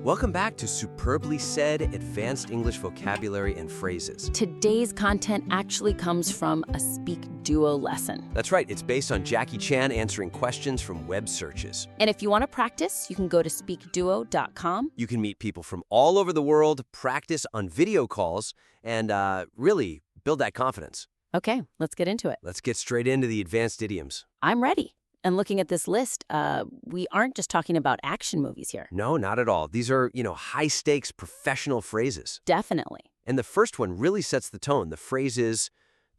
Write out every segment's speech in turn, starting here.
Welcome back to Superbly Said Advanced English Vocabulary and Phrases. Today's content actually comes from a SpeakDuo lesson. That's right, it's based on Jackie Chan answering questions from web searches. And if you want to practice, you can go to SpeakDuo.com. You can meet people from all over the world, practice on video calls, and really build that confidence. Okay, let's get into it. Let's get straight into the advanced idioms. I'm ready. And looking at this list, we aren't just talking about action movies here. No, not at all. These are, high-stakes professional phrases. Definitely. And the first one really sets the tone. The phrase is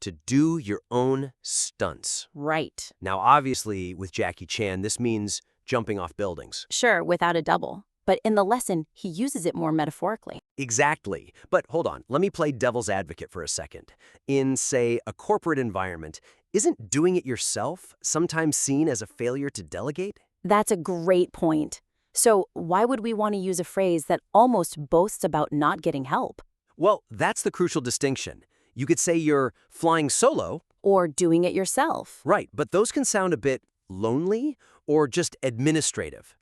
to do your own stunts. Right. Now, obviously, with Jackie Chan, this means jumping off buildings. Sure, without a double. But in the lesson, he uses it more metaphorically. Exactly. But hold on, let me play devil's advocate for a second. In, say, a corporate environment, isn't doing it yourself sometimes seen as a failure to delegate? That's a great point. So why would we want to use a phrase that almost boasts about not getting help? Well, that's the crucial distinction. You could say you're flying solo. Or doing it yourself. Right, but those can sound a bit lonely or just administrative.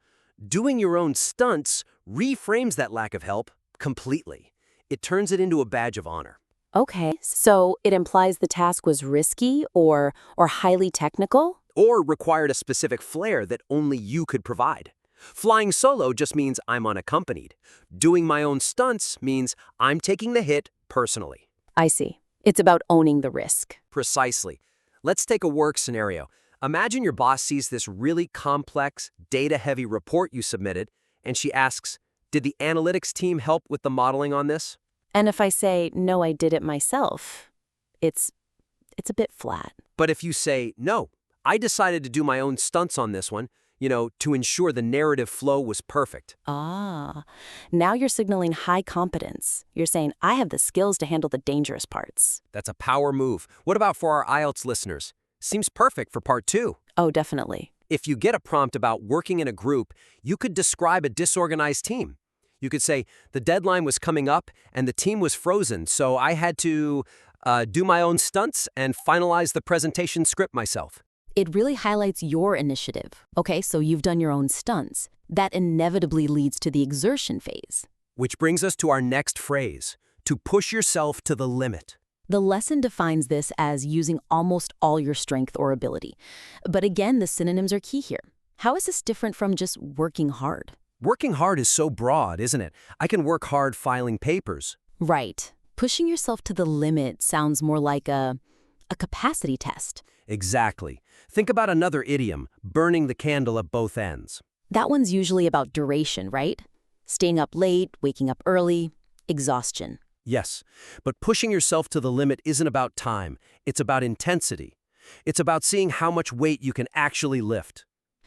Doing your own stunts reframes that lack of help completely. It turns it into a badge of honor. Okay, so it implies the task was risky or highly technical? Or required a specific flair that only you could provide. Flying solo just means I'm unaccompanied. Doing my own stunts means I'm taking the hit personally. I see. It's about owning the risk. Precisely. Let's take a work scenario. Imagine your boss sees this really complex, data-heavy report you submitted, and she asks, "Did the analytics team help with the modeling on this?" And if I say, no, I did it myself, it's a bit flat. But if you say, "No, I decided to do my own stunts on this one, to ensure the narrative flow was perfect." Ah, now you're signaling high competence. You're saying, I have the skills to handle the dangerous parts. That's a power move. What about for our IELTS listeners? Seems perfect for part 2. Oh, definitely. If you get a prompt about working in a group, you could describe a disorganized team. You could say, the deadline was coming up and the team was frozen, so I had to do my own stunts and finalize the presentation script myself. It really highlights your initiative. Okay, so you've done your own stunts. That inevitably leads to the exertion phase. Which brings us to our next phrase, to push yourself to the limit. The lesson defines this as using almost all your strength or ability. But again, the synonyms are key here. How is this different from just working hard? Working hard is so broad, isn't it? I can work hard filing papers. Right. Pushing yourself to the limit sounds more like a capacity test. Exactly. Think about another idiom, burning the candle at both ends. That one's usually about duration, right? Staying up late, waking up early, exhaustion. Yes, but pushing yourself to the limit isn't about time. It's about intensity. It's about seeing how much weight you can actually lift.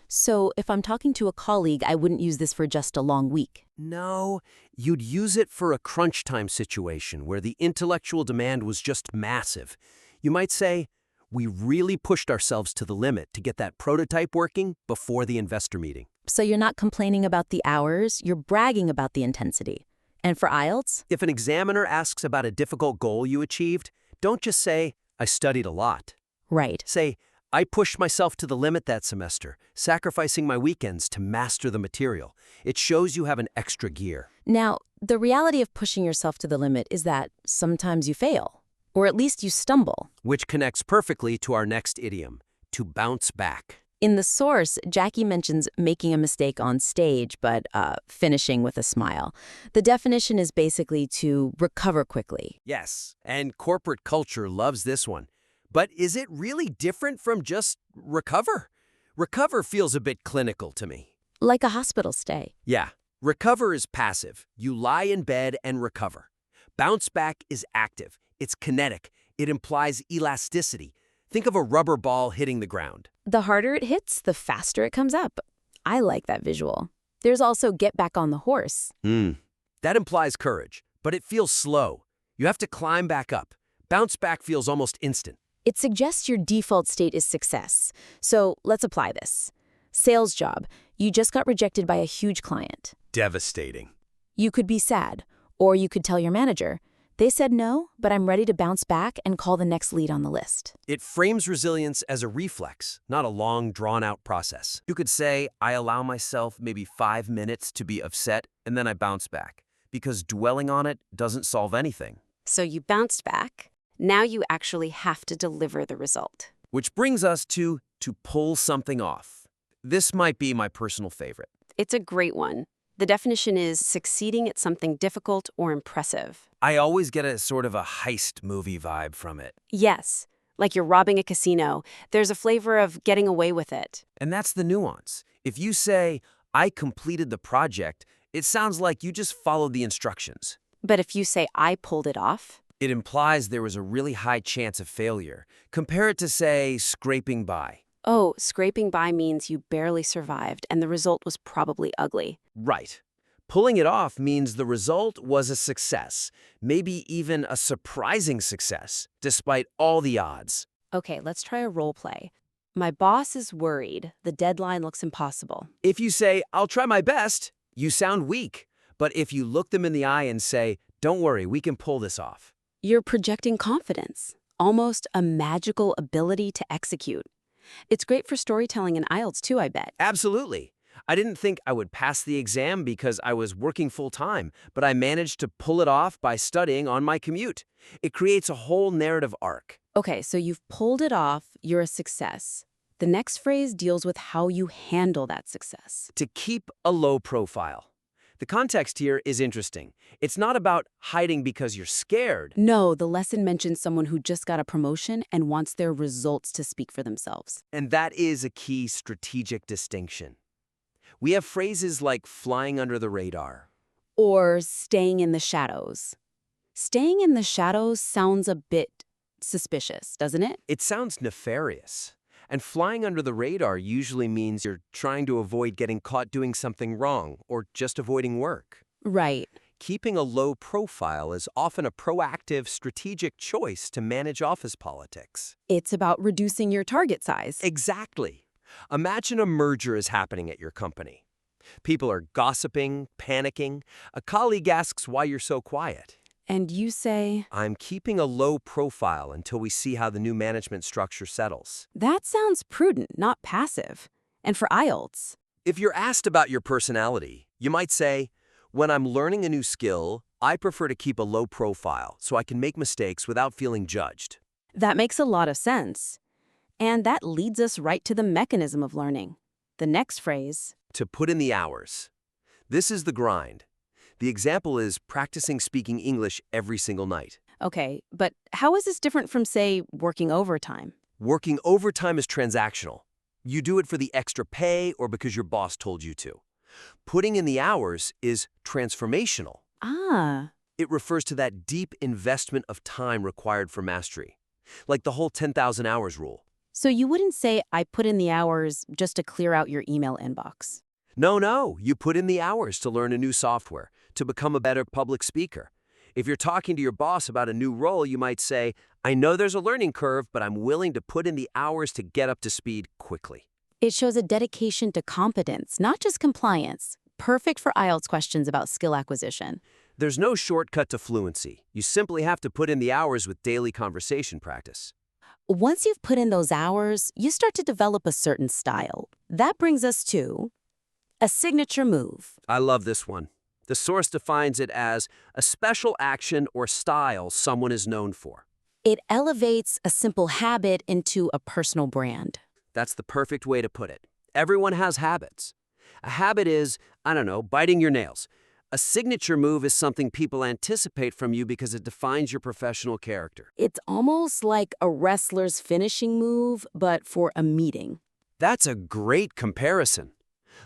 So if I'm talking to a colleague, I wouldn't use this for just a long week. No, you'd use it for a crunch time situation where the intellectual demand was just massive. You might say, we really pushed ourselves to the limit to get that prototype working before the investor meeting. So you're not complaining about the hours, you're bragging about the intensity. And for IELTS? If an examiner asks about a difficult goal you achieved, don't just say, I studied a lot. Right. Say, I pushed myself to the limit that semester, sacrificing my weekends to master the material. It shows you have an extra gear. Now, the reality of pushing yourself to the limit is that sometimes you fail, or at least you stumble. Which connects perfectly to our next idiom, to bounce back. In the source, Jackie mentions making a mistake on stage, but finishing with a smile. The definition is basically to recover quickly. Yes, and corporate culture loves this one. But is it really different from just recover? Recover feels a bit clinical to me. Like a hospital stay. Yeah, recover is passive. You lie in bed and recover. Bounce back is active. It's kinetic. It implies elasticity. Think of a rubber ball hitting the ground. The harder it hits, the faster it comes up. I like that visual. There's also get back on the horse. That implies courage, but it feels slow. You have to climb back up. Bounce back feels almost instant. It suggests your default state is success. So let's apply this. Sales job. You just got rejected by a huge client. Devastating. You could be sad, or you could tell your manager, They said no, but I'm ready to bounce back and call the next lead on the list. It frames resilience as a reflex, not a long, drawn-out process. You could say, I allow myself maybe 5 minutes to be upset, and then I bounce back, because dwelling on it doesn't solve anything. So you bounced back. Now you actually have to deliver the result. Which brings us to pull something off. This might be my personal favorite. It's a great one. The definition is succeeding at something difficult or impressive. I always get a sort of a heist movie vibe from it. Yes, like you're robbing a casino. There's a flavor of getting away with it. And that's the nuance. If you say, I completed the project, it sounds like you just followed the instructions. But if you say, I pulled it off, It implies there was a really high chance of failure. Compare it to, say, scraping by. oh, scraping by means you barely survived and the result was probably ugly. Right. Pulling it off means the result was a success, maybe even a surprising success, despite all the odds. Okay, let's try a role play. My boss is worried. The deadline looks impossible. If you say, I'll try my best, you sound weak. But if you look them in the eye and say, don't worry, we can pull this off. You're projecting confidence, almost a magical ability to execute. It's great for storytelling in IELTS too, I bet. Absolutely. I didn't think I would pass the exam because I was working full-time, but I managed to pull it off by studying on my commute. It creates a whole narrative arc. Okay, so you've pulled it off, you're a success. The next phrase deals with how you handle that success. To keep a low profile. The context here is interesting. It's not about hiding because you're scared. No, the lesson mentions someone who just got a promotion and wants their results to speak for themselves. And that is a key strategic distinction. We have phrases like flying under the radar. Or staying in the shadows. Staying in the shadows sounds a bit suspicious, doesn't it? It sounds nefarious. And flying under the radar usually means you're trying to avoid getting caught doing something wrong or just avoiding work. Right. Keeping a low profile is often a proactive, strategic choice to manage office politics. It's about reducing your target size. Exactly. Imagine a merger is happening at your company. People are gossiping, panicking. A colleague asks why you're so quiet. And you say, I'm keeping a low profile until we see how the new management structure settles. that sounds prudent, not passive. And for IELTS, If you're asked about your personality, you might say, when I'm learning a new skill, I prefer to keep a low profile so I can make mistakes without feeling judged. that makes a lot of sense. And that leads us right to the mechanism of learning. The next phrase, To put in the hours. This is the grind. The example is practicing speaking English every single night. okay, but how is this different from, say, working overtime? Working overtime is transactional. You do it for the extra pay or because your boss told you to. Putting in the hours is transformational. Ah, It refers to that deep investment of time required for mastery, like the whole 10,000 hours rule. so you wouldn't say I put in the hours just to clear out your email inbox. No, you put in the hours to learn a new software, to become a better public speaker. If you're talking to your boss about a new role, you might say, I know there's a learning curve, but I'm willing to put in the hours to get up to speed quickly. It shows a dedication to competence, not just compliance. Perfect for IELTS questions about skill acquisition. There's no shortcut to fluency. You simply have to put in the hours with daily conversation practice. Once you've put in those hours, you start to develop a certain style. That brings us to a signature move. I love this one. The source defines it as a special action or style someone is known for. It elevates a simple habit into a personal brand. That's the perfect way to put it. Everyone has habits. A habit is, biting your nails. A signature move is something people anticipate from you because it defines your professional character. It's almost like a wrestler's finishing move, but for a meeting. That's a great comparison.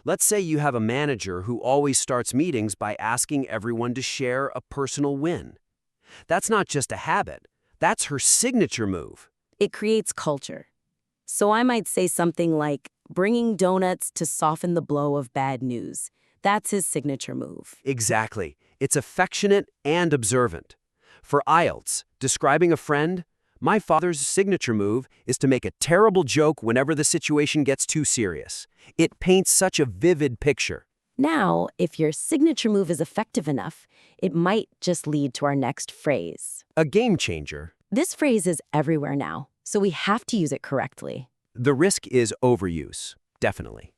Let's say you have a manager who always starts meetings by asking everyone to share a personal win. That's not just a habit. That's her signature move. It creates culture. So I might say something like, bringing donuts to soften the blow of bad news. That's his signature move. Exactly. It's affectionate and observant. For IELTS, describing a friend, my father's signature move is to make a terrible joke whenever the situation gets too serious. It paints such a vivid picture. Now, if your signature move is effective enough, it might just lead to our next phrase. A game changer. This phrase is everywhere now, so we have to use it correctly. The risk is overuse, definitely.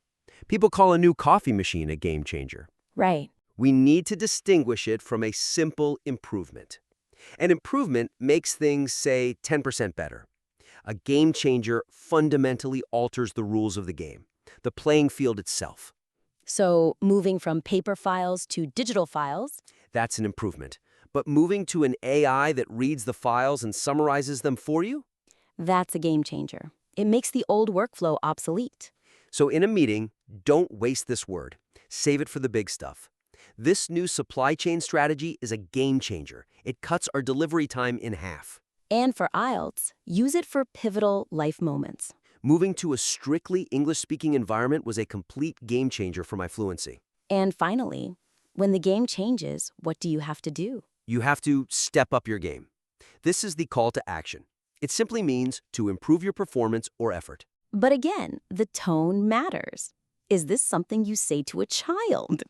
People call a new coffee machine a game changer. Right. We need to distinguish it from a simple improvement. An improvement makes things, say, 10% better. A game changer fundamentally alters the rules of the game, the playing field itself. So, moving from paper files to digital files. That's an improvement. But moving to an AI that reads the files and summarizes them for you? That's a game changer. It makes the old workflow obsolete. So in a meeting, don't waste this word. Save it for the big stuff. This new supply chain strategy is a game changer. It cuts our delivery time in half. And for IELTS, use it for pivotal life moments. Moving to a strictly English-speaking environment was a complete game changer for my fluency. And finally, when the game changes, what do you have to do? You have to step up your game. This is the call to action. It simply means to improve your performance or effort. But again, the tone matters. Is this something you say to a child?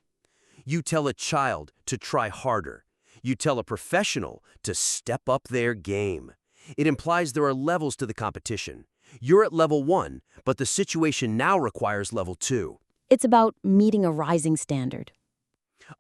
You tell a child to try harder. You tell a professional to step up their game. It implies there are levels to the competition. You're at level 1, but the situation now requires level 2. It's about meeting a rising standard.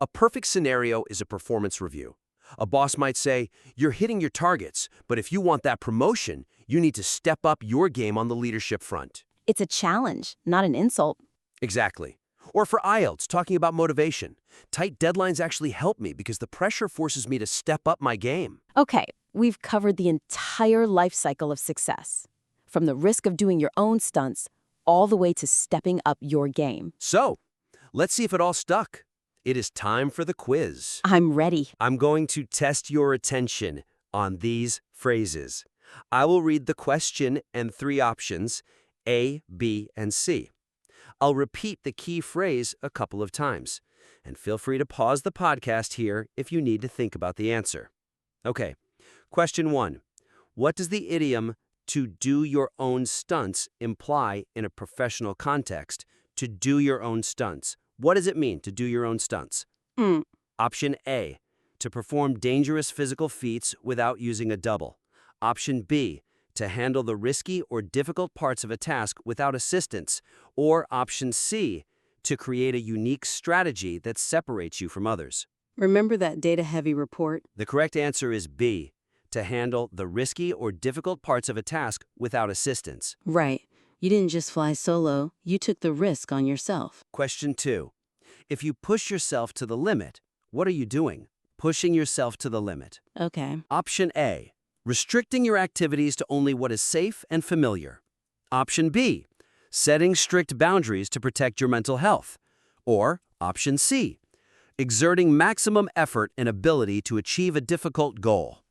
A perfect scenario is a performance review. A boss might say, you're hitting your targets, but if you want that promotion, you need to step up your game on the leadership front. It's a challenge, not an insult. Exactly. Or for IELTS, talking about motivation. Tight deadlines actually help me because the pressure forces me to step up my game. Okay, we've covered the entire life cycle of success. From the risk of doing your own stunts, all the way to stepping up your game. So, let's see if it all stuck. It is time for the quiz. I'm ready. I'm going to test your attention on these phrases. I will read the question and 3 options, A, B, and C. I'll repeat the key phrase a couple of times, and feel free to pause the podcast here if you need to think about the answer. Okay, question 1. What does the idiom "to do your own stunts" imply in a professional context? To do your own stunts. What does it mean to do your own stunts? Option A, to perform dangerous physical feats without using a double. Option B, to handle the risky or difficult parts of a task without assistance. Or option C, to create a unique strategy that separates you from others. Remember that data-heavy report? The correct answer is B, to handle the risky or difficult parts of a task without assistance. Right. You didn't just fly solo, you took the risk on yourself. Question 2. If you push yourself to the limit, what are you doing? Pushing yourself to the limit. Okay. Option A, restricting your activities to only what is safe and familiar. Option B, setting strict boundaries to protect your mental health. Or option C, exerting maximum effort and ability to achieve a difficult goal.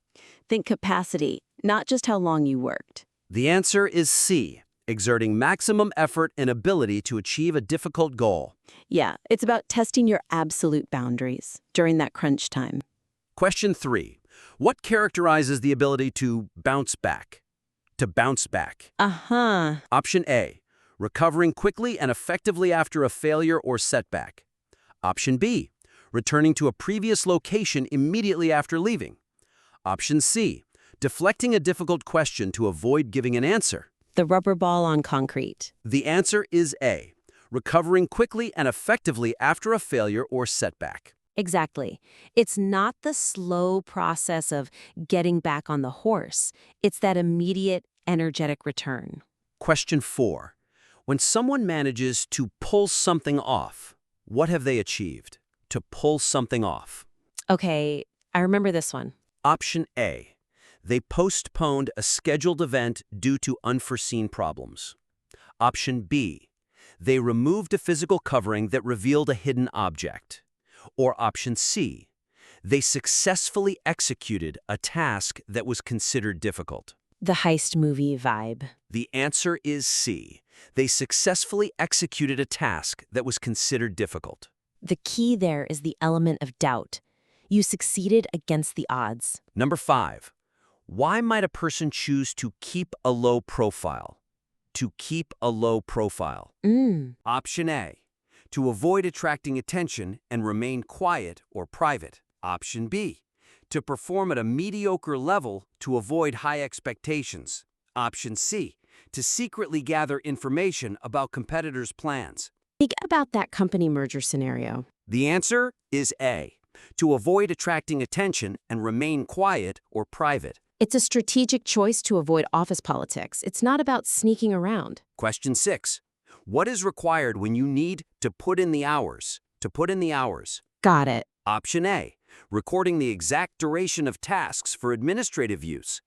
Think capacity, not just how long you worked. The answer is C, exerting maximum effort and ability to achieve a difficult goal. Yeah, it's about testing your absolute boundaries during that crunch time. Question 3. What characterizes the ability to bounce back? To bounce back. Uh-huh. Option A, recovering quickly and effectively after a failure or setback. Option B, returning to a previous location immediately after leaving. Option C, deflecting a difficult question to avoid giving an answer. The rubber ball on concrete. The answer is A, recovering quickly and effectively after a failure or setback. Exactly. It's not the slow process of getting back on the horse. It's that immediate, energetic return. Question 4. When someone manages to pull something off, what have they achieved? To pull something off. Okay, I remember this one. Option A. They postponed a scheduled event due to unforeseen problems. Option B. They removed a physical covering that revealed a hidden object. Or option C. They successfully executed a task that was considered difficult. The heist movie vibe. The answer is C. They successfully executed a task that was considered difficult. The key there is the element of doubt. You succeeded against the odds. Number 5. Why might a person choose to keep a low profile? To keep a low profile. Option A. to avoid attracting attention and remain quiet or private. Option B, to perform at a mediocre level to avoid high expectations. Option C, to secretly gather information about competitors' plans. Think about that company merger scenario. The answer is A, to avoid attracting attention and remain quiet or private. It's a strategic choice to avoid office politics. It's not about sneaking around. Question 6. What is required when you need to put in the hours? Got it. Option A, recording the exact duration of tasks for administrative use.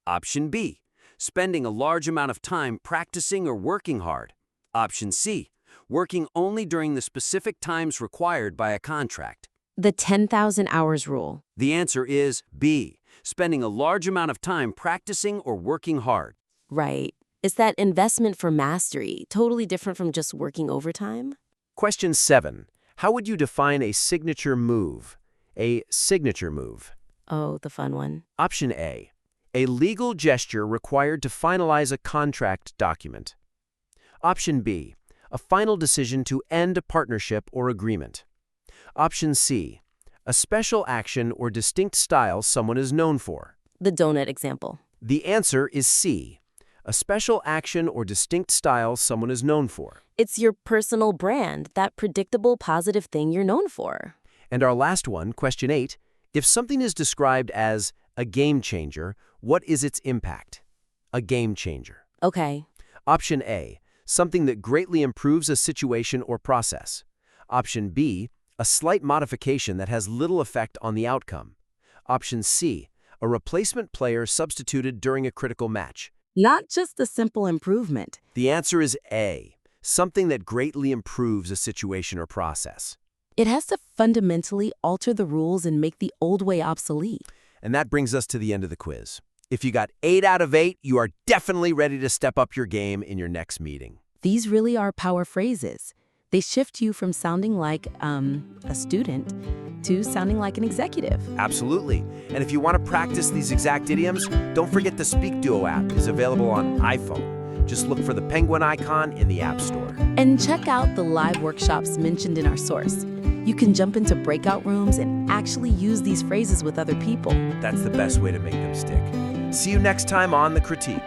Option B, spending a large amount of time practicing or working hard. Option C, working only during the specific times required by a contract. The 10,000 hours rule. The answer is B, spending a large amount of time practicing or working hard. Right. Is that investment for mastery totally different from just working overtime? Question 7. How would you define a signature move? A signature move. Oh, the fun one. Option A, a legal gesture required to finalize a contract document. Option B, a final decision to end a partnership or agreement. Option C, a special action or distinct style someone is known for. The donut example. The answer is C, a special action or distinct style someone is known for. It's your personal brand, that predictable positive thing you're known for. And our last one, question 8, if something is described as a game changer, what is its impact? A game changer. Okay. Option A, something that greatly improves a situation or process. Option B, a slight modification that has little effect on the outcome. Option C, a replacement player substituted during a critical match. Not just a simple improvement. The answer is A, something that greatly improves a situation or process. It has to fundamentally alter the rules and make the old way obsolete. And that brings us to the end of the quiz. If you got 8 out of 8, you are definitely ready to step up your game in your next meeting. These really are power phrases. They shift you from sounding like a student to sounding like an executive. Absolutely. And if you want to practice these exact idioms, don't forget the SpeakDuo app is available on iPhone. Just look for the penguin icon in the App Store. And check out the live workshops mentioned in our source. You can jump into breakout rooms and actually use these phrases with other people. That's the best way to make them stick. See you next time on The Critique.